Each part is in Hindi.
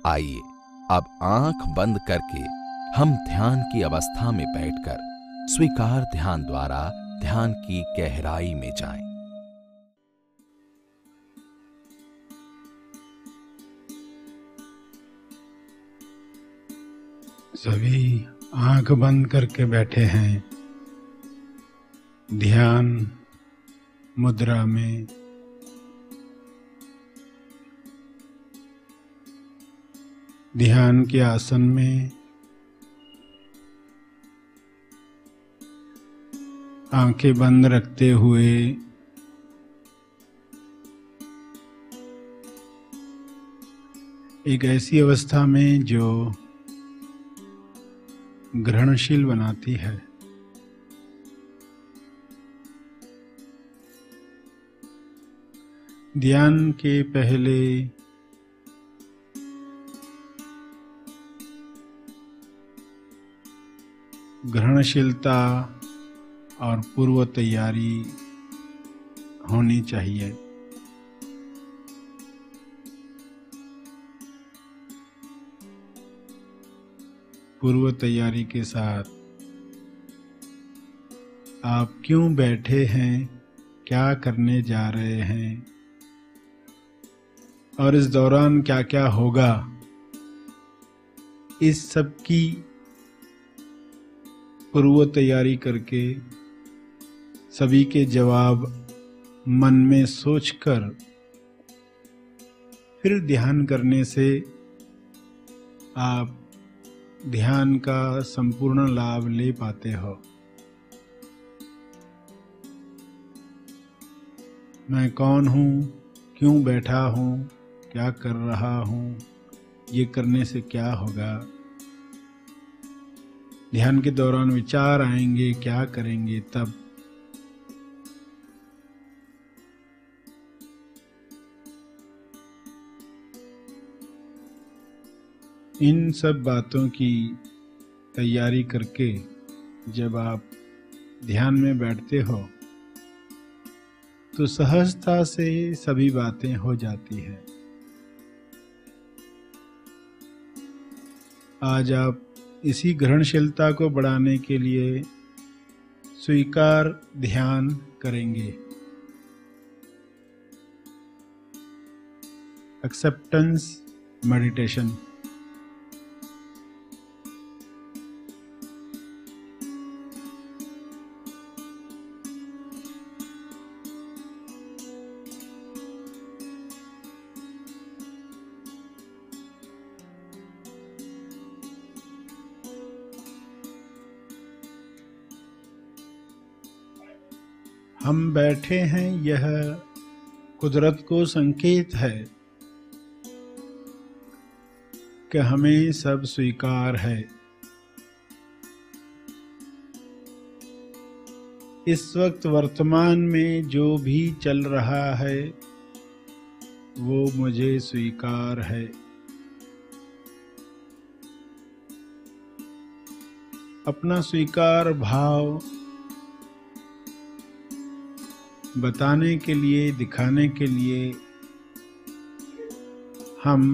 आइए अब आंख बंद करके हम ध्यान की अवस्था में बैठकर स्वीकार ध्यान द्वारा ध्यान की गहराई में जाएं। सभी आंख बंद करके बैठे हैं ध्यान मुद्रा में। ध्यान के आसन में आंखें बंद रखते हुए एक ऐसी अवस्था में जो ग्रहणशील बनाती है। ध्यान के पहले ग्रहणशीलता और पूर्व तैयारी होनी चाहिए। पूर्व तैयारी के साथ आप क्यों बैठे हैं, क्या करने जा रहे हैं और इस दौरान क्या क्या होगा, इस सब की पूर्व तैयारी करके सभी के जवाब मन में सोचकर फिर ध्यान करने से आप ध्यान का संपूर्ण लाभ ले पाते हो। मैं कौन हूँ, क्यों बैठा हूँ, क्या कर रहा हूँ, ये करने से क्या होगा। ध्यान के दौरान विचार आएंगे, क्या करेंगे तब। इन सब बातों की तैयारी करके जब आप ध्यान में बैठते हो तो सहजता से सभी बातें हो जाती हैं। आज आप इसी ग्रहणशीलता को बढ़ाने के लिए स्वीकार ध्यान करेंगे। Acceptance meditation. हम बैठे हैं, यह कुदरत को संकेत है कि हमें सब स्वीकार है। इस वक्त वर्तमान में जो भी चल रहा है वो मुझे स्वीकार है। अपना स्वीकार भाव बताने के लिए, दिखाने के लिए हम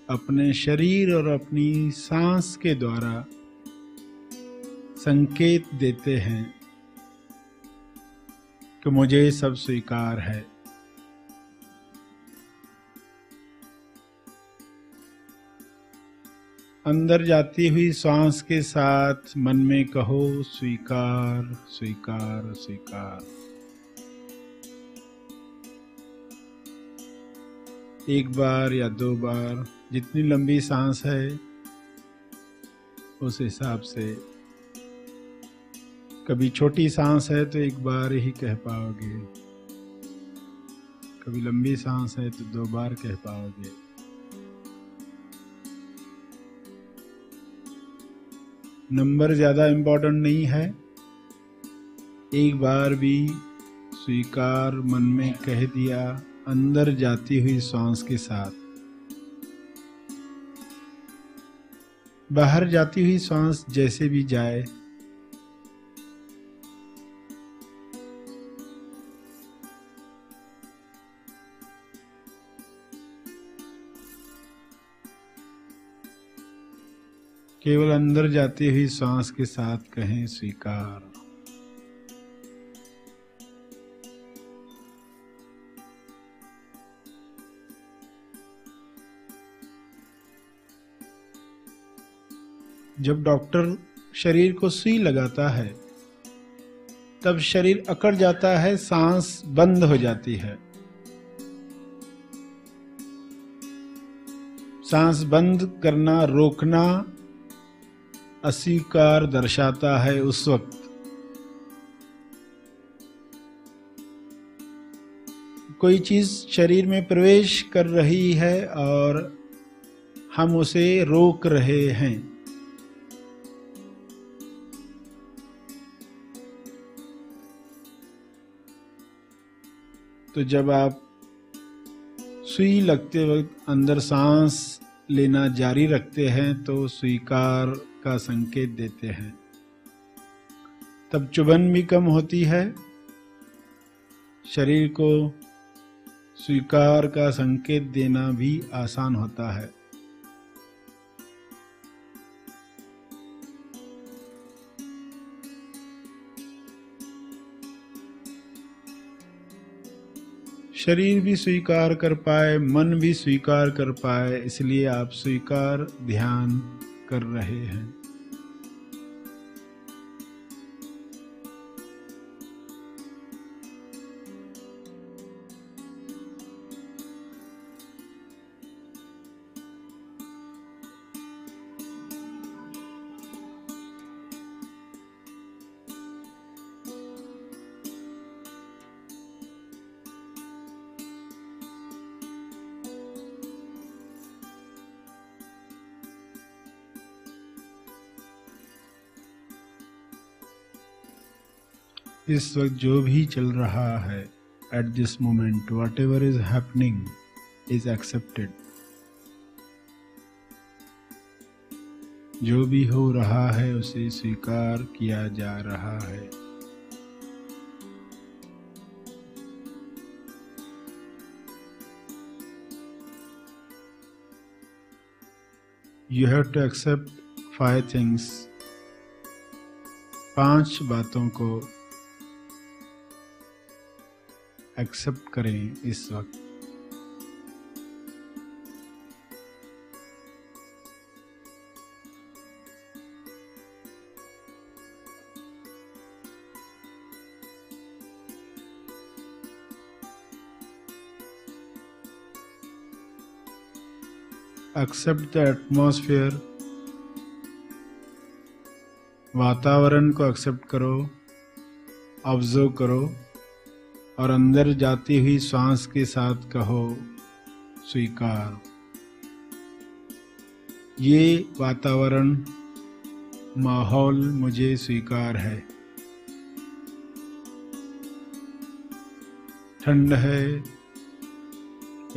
अपने शरीर और अपनी सांस के द्वारा संकेत देते हैं कि मुझे सब स्वीकार है। अंदर जाती हुई सांस के साथ मन में कहो स्वीकार स्वीकार स्वीकार। एक बार या दो बार, जितनी लंबी सांस है उस हिसाब से। कभी छोटी सांस है तो एक बार ही कह पाओगे, कभी लंबी सांस है तो दो बार कह पाओगे। नंबर ज्यादा इम्पोर्टेंट नहीं है, एक बार भी स्वीकार मन में कह दिया अंदर जाती हुई सांस के साथ। बाहर जाती हुई सांस जैसे भी जाए, केवल अंदर जाती हुई सांस के साथ कहें स्वीकार। जब डॉक्टर शरीर को सुई लगाता है तब शरीर अकड़ जाता है, सांस बंद हो जाती है। सांस बंद करना, रोकना अस्वीकार दर्शाता है। उस वक्त कोई चीज शरीर में प्रवेश कर रही है और हम उसे रोक रहे हैं। तो जब आप सुई लगते वक्त अंदर सांस लेना जारी रखते हैं तो स्वीकार का संकेत देते हैं। तब चुभन भी कम होती है, शरीर को स्वीकार का संकेत देना भी आसान होता है। शरीर भी स्वीकार कर पाए, मन भी स्वीकार कर पाए, इसलिए आप स्वीकार ध्यान कर रहे हैं। इस वक्त जो भी चल रहा है, at this moment what ever is happening is accepted. जो भी हो रहा है उसे स्वीकार किया जा रहा है। You have to accept 5 things। 5 बातों को एक्सेप्ट करें इस वक्त। Accept the atmosphere. वातावरण को एक्सेप्ट करो, ऑब्जर्व करो और अंदर जाती हुई सांस के साथ कहो स्वीकार। ये वातावरण, माहौल मुझे स्वीकार है। ठंड है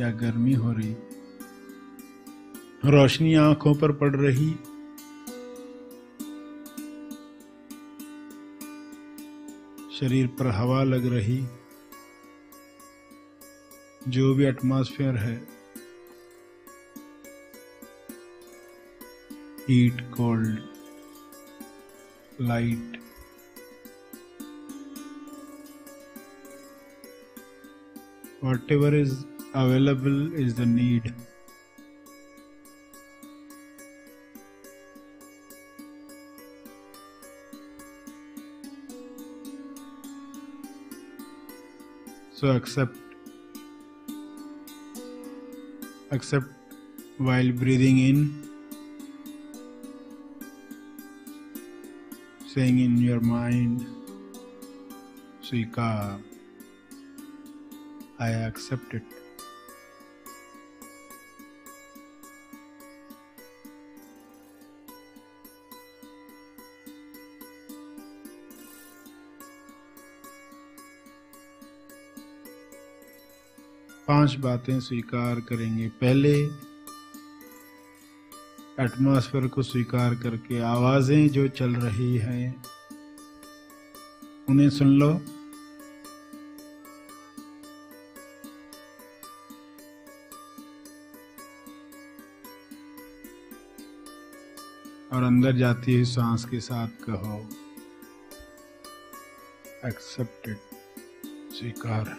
या गर्मी हो रही, रोशनी आंखों पर पड़ रही, शरीर पर हवा लग रही, जो भी एटमॉस्फेयर है, heat, cold, light, whatever is available is the need। So accept while breathing in, saying in your mind, स्वीकार, I accept it। पांच बातें स्वीकार करेंगे। पहले एटमॉस्फेयर को स्वीकार करके आवाजें जो चल रही हैं उन्हें सुन लो। और अंदर जाती हुई सांस के साथ कहो एक्सेप्टेड, स्वीकार।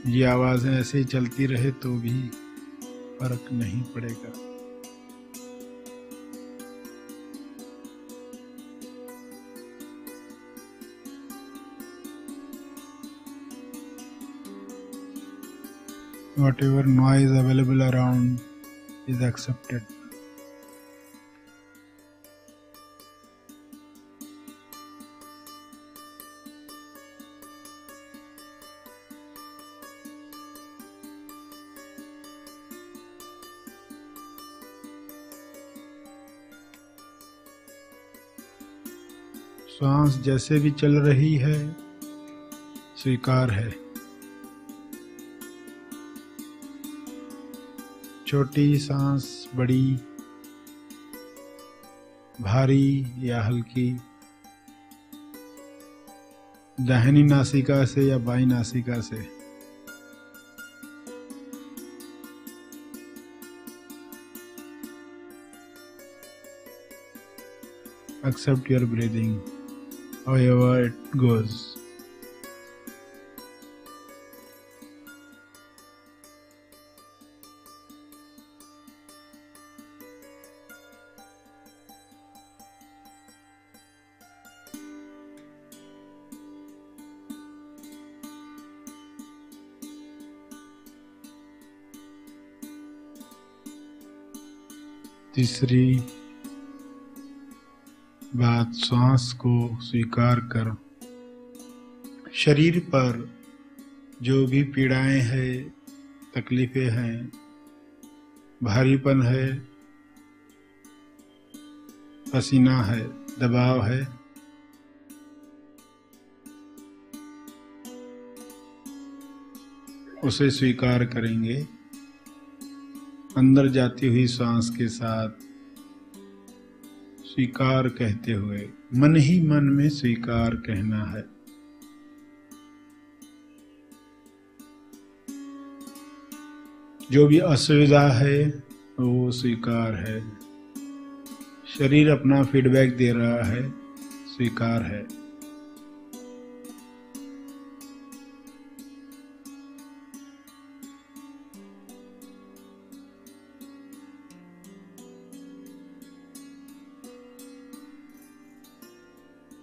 ये आवाज़ें ऐसे ही चलती रहे तो भी फर्क नहीं पड़ेगा। Whatever noise available around is accepted. सांस जैसे भी चल रही है स्वीकार है। छोटी सांस, बड़ी, भारी या हल्की, दाहिनी नासिका से या बाईं नासिका से, accept your breathing however it goes. तीसरी बात, सांस को स्वीकार कर शरीर पर जो भी पीड़ाएं हैं, तकलीफें हैं, भारीपन है, पसीना है, दबाव है, उसे स्वीकार करेंगे। अंदर जाती हुई सांस के साथ स्वीकार कहते हुए मन ही मन में स्वीकार कहना है। जो भी असुविधा है वो स्वीकार है। शरीर अपना फीडबैक दे रहा है, स्वीकार है।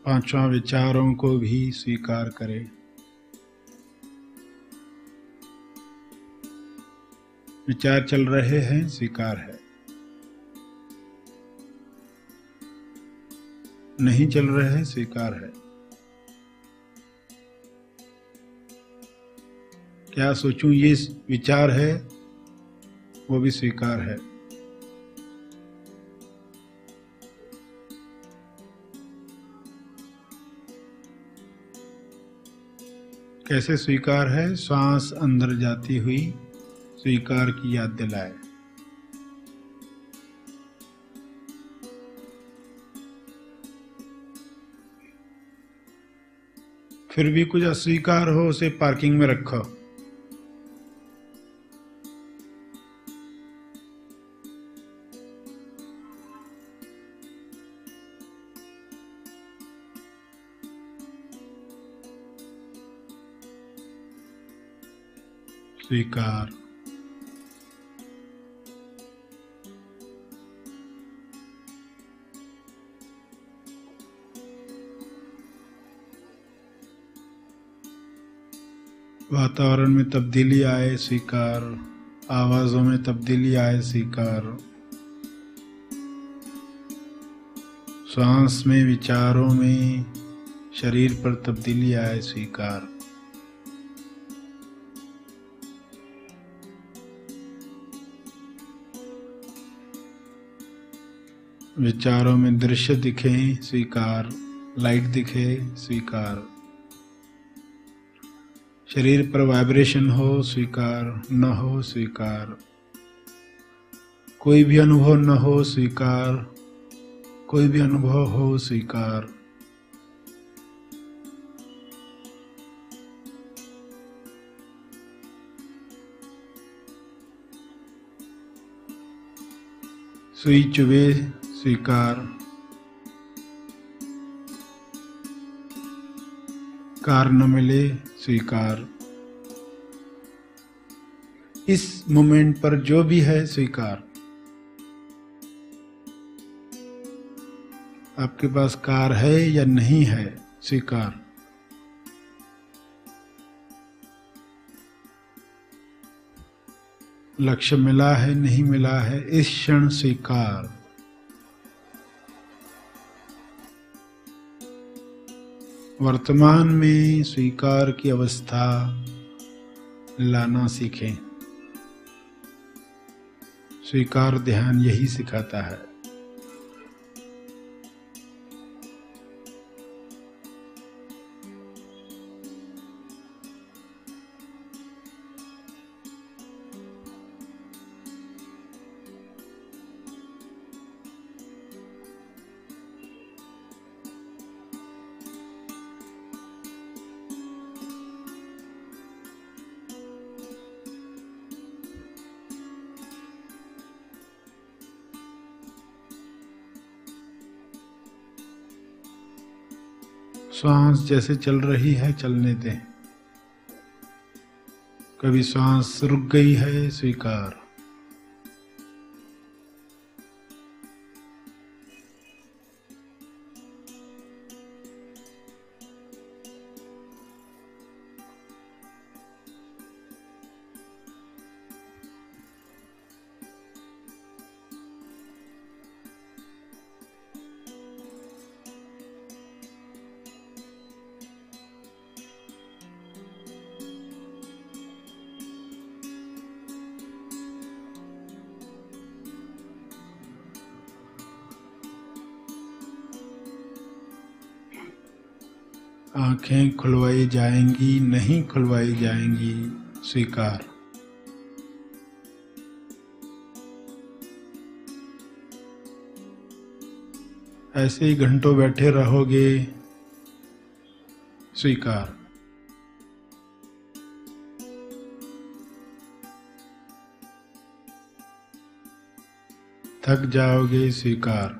पांचवा, विचारों को भी स्वीकार करें। विचार चल रहे हैं, स्वीकार है। नहीं चल रहे हैं, स्वीकार है। क्या सोचूं, ये विचार है, वो भी स्वीकार है। कैसे स्वीकार है? सांस अंदर जाती हुई स्वीकार की याद दिलाए। फिर भी कुछ अस्वीकार हो, उसे पार्किंग में रखो। स्वीकार। वातावरण में तब्दीली आए, स्वीकार। आवाजों में तब्दीली आए, स्वीकार। सांस में, विचारों में, शरीर पर तब्दीली आए, स्वीकार। विचारों में दृश्य दिखे, स्वीकार। लाइट दिखे, स्वीकार। शरीर पर वाइब्रेशन हो, स्वीकार। न हो, स्वीकार। कोई भी अनुभव न हो स्वीकार, कोई भी अनुभव हो स्वीकार। सुई चुभे स्वीकार, कार न मिले स्वीकार। इस मोमेंट पर जो भी है स्वीकार। आपके पास कार है या नहीं है स्वीकार। लक्ष्य मिला है नहीं मिला है इस क्षण स्वीकार। वर्तमान में स्वीकार की अवस्था लाना सीखें। स्वीकार ध्यान यही सिखाता है। श्वास जैसे चल रही है चलने दें। कभी श्वास रुक गई है स्वीकार। आंखें खुलवाई जाएंगी नहीं खुलवाई जाएंगी स्वीकार। ऐसे ही घंटों बैठे रहोगे स्वीकार। थक जाओगे स्वीकार।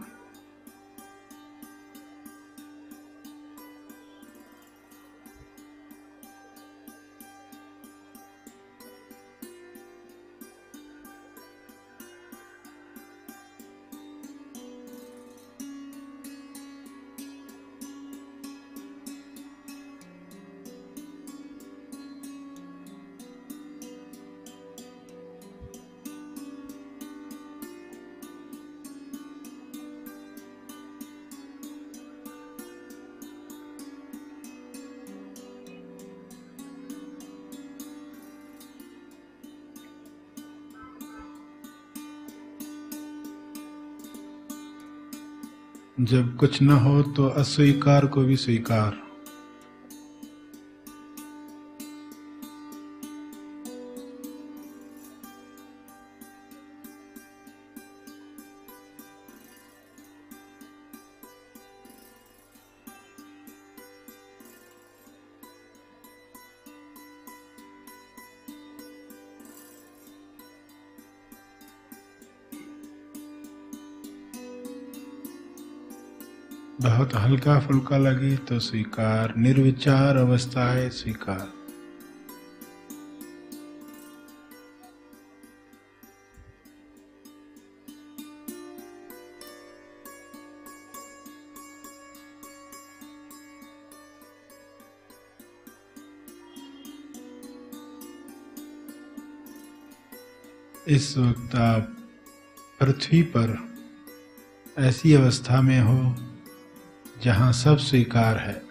जब कुछ न हो तो अस्वीकार को भी स्वीकार। बहुत हल्का फुल्का लगे तो स्वीकार। निर्विचार अवस्था है स्वीकार। इस वक्त आप पृथ्वी पर ऐसी अवस्था में हो जहां सब स्वीकार है।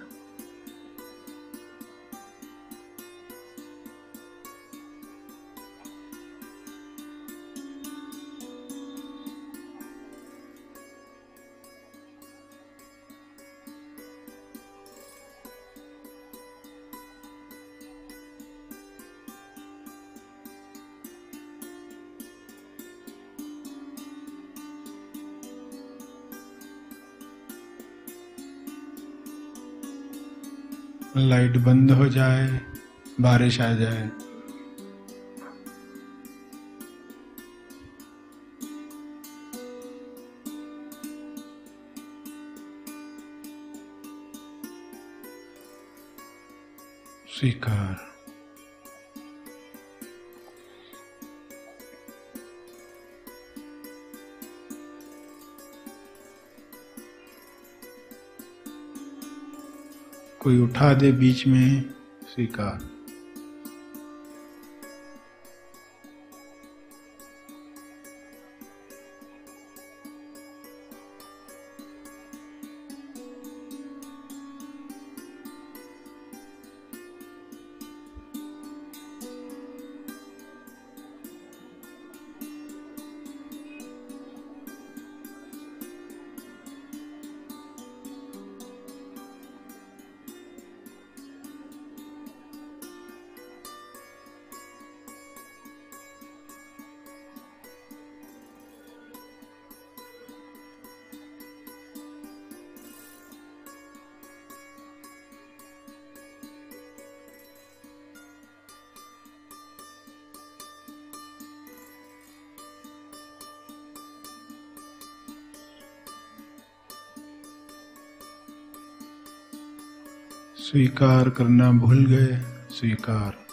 लाइट बंद हो जाए, बारिश आ जाए, स्वीकार। कोई उठा दे बीच में, स्वीकार। स्वीकार करना भूल गए, स्वीकार।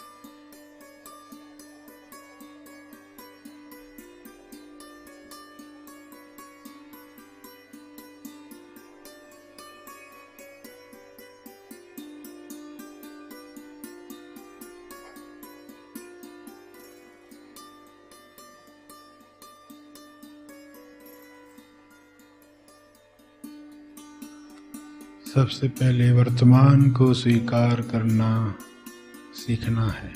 सबसे पहले वर्तमान को स्वीकार करना सीखना है।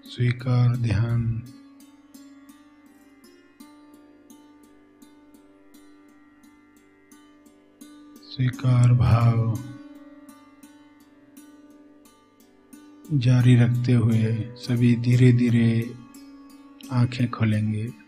स्वीकार ध्यान। स्वीकार भाव जारी रखते हुए सभी धीरे धीरे आंखें खोलेंगे।